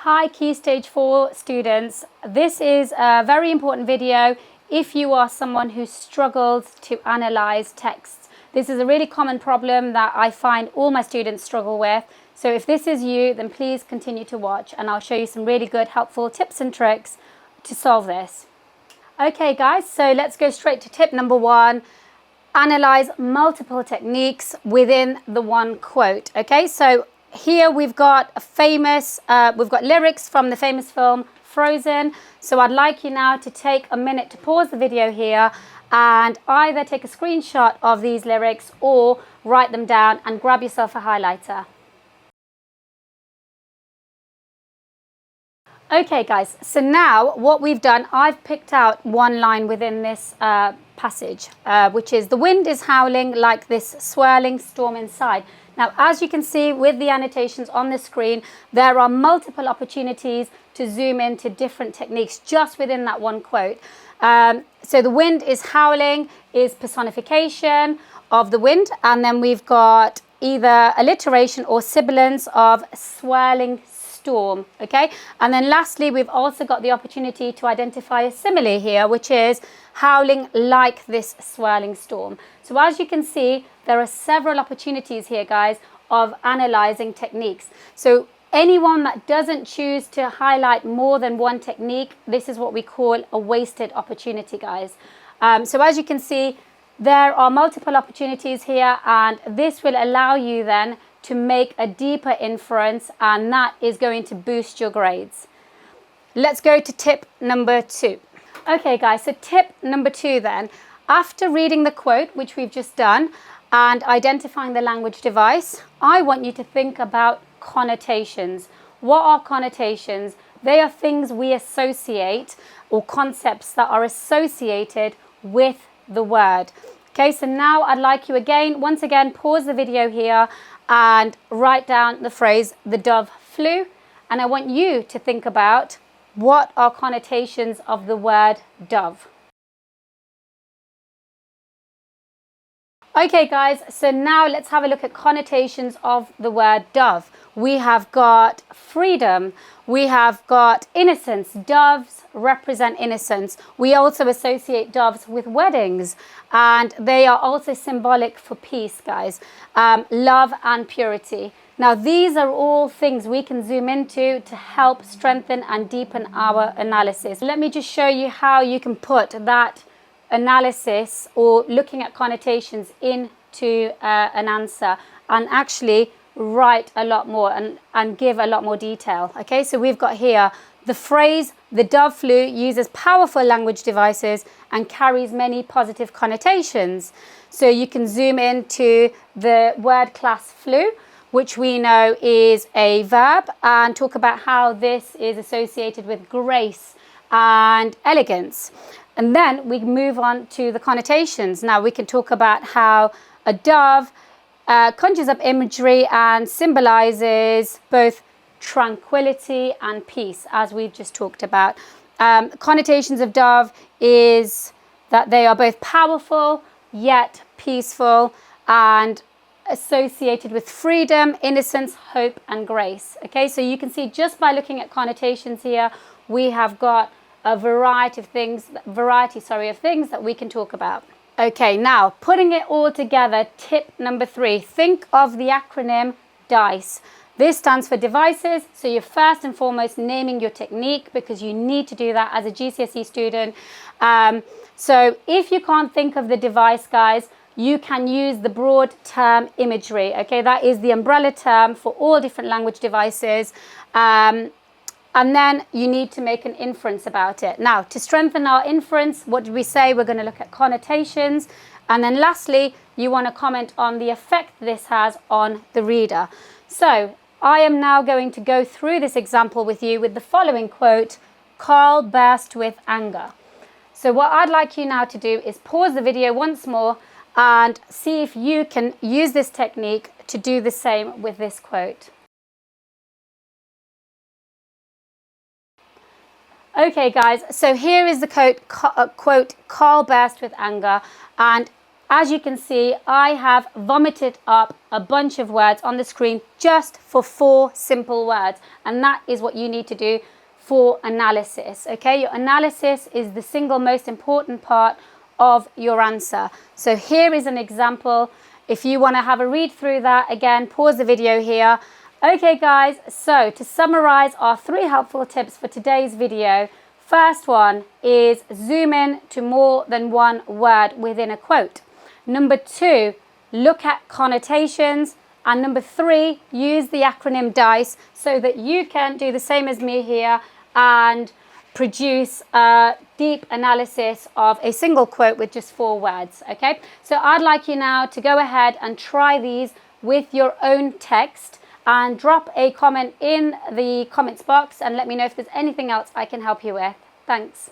Hi Key Stage 4 students, this is a very important video if you are someone who struggles to analyze texts. This is a really common problem that I find all my students struggle with. So if this is you, then please continue to watch and I'll show you some really good helpful tips and tricks to solve this. Okay guys, so let's go straight to tip number 1. Analyze multiple techniques within the one quote. Okay, so here we've got lyrics from the famous film Frozen. So I'd like you now to take a minute to pause the video here and either take a screenshot of these lyrics or write them down and grab yourself a highlighter. Okay guys, so now what we've done, I've picked out one line within this passage, which is the wind is howling like this swirling storm inside. Now, as you can see with the annotations on the screen, there are multiple opportunities to zoom into different techniques just within that one quote. So the wind is howling is personification of the wind, and then we've got either alliteration or sibilance of swirling storm. Okay, and then lastly we've also got the opportunity to identify a simile here, which is howling like this swirling storm. So as you can see, there are several opportunities here guys of analyzing techniques. So anyone that doesn't choose to highlight more than one technique, this is what we call a wasted opportunity guys. So as you can see, there are multiple opportunities here, and this will allow you then to make a deeper inference, and that is going to boost your grades. Let's go to tip number 2. Okay guys, so tip number 2 then, after reading the quote, which we've just done, and identifying the language device, I want you to think about connotations. What are connotations? They are things we associate, or concepts that are associated with the word. Okay, so now I'd like you once again, pause the video here and write down the phrase, the dove flew. And I want you to think about what are connotations of the word dove. Okay guys, so now let's have a look at connotations of the word dove. We have got freedom, we have got innocence. Doves represent innocence. We also associate doves with weddings, and they are also symbolic for peace guys, love and purity. Now these are all things we can zoom into to help strengthen and deepen our analysis. Let me just show you how you can put that analysis or looking at connotations into an answer and actually write a lot more and give a lot more detail. Okay, so we've got here the phrase the dove flew uses powerful language devices and carries many positive connotations. So you can zoom into the word class flew, which we know is a verb, and talk about how this is associated with grace and elegance. And then we move on to the connotations. Now we can talk about how a dove conjures up imagery and symbolizes both tranquility and peace, as we've just talked about. Connotations of dove is that they are both powerful yet peaceful and associated with freedom, innocence, hope and grace. Okay, so you can see just by looking at connotations here, we have got a variety of things that we can talk about. Okay, now putting it all together, tip number 3, think of the acronym DICE. This stands for devices, so you're first and foremost naming your technique because you need to do that as a GCSE student. So if you can't think of the device guys, you can use the broad term imagery. Okay, that is the umbrella term for all different language devices. And then you need to make an inference about it. Now, to strengthen our inference, what did we say? We're going to look at connotations. And then lastly, you want to comment on the effect this has on the reader. So I am now going to go through this example with you with the following quote, Carl burst with anger. So what I'd like you now to do is pause the video once more and see if you can use this technique to do the same with this quote. Okay guys, so here is the quote, Carl burst with anger, and As you can see, I have vomited up a bunch of words on the screen just for 4 simple words. And that is what you need to do for analysis. Okay, your analysis is the single most important part of your answer. So here is an example. If you want to have a read through that, again, pause the video here. Okay guys, so to summarize our 3 helpful tips for today's video, first one is zoom in to more than one word within a quote. Number 2, look at connotations. And number 3, use the acronym DICE so that you can do the same as me here and produce a deep analysis of a single quote with just 4 words. Okay, so I'd like you now to go ahead and try these with your own text and drop a comment in the comments box and let me know if there's anything else I can help you with. Thanks.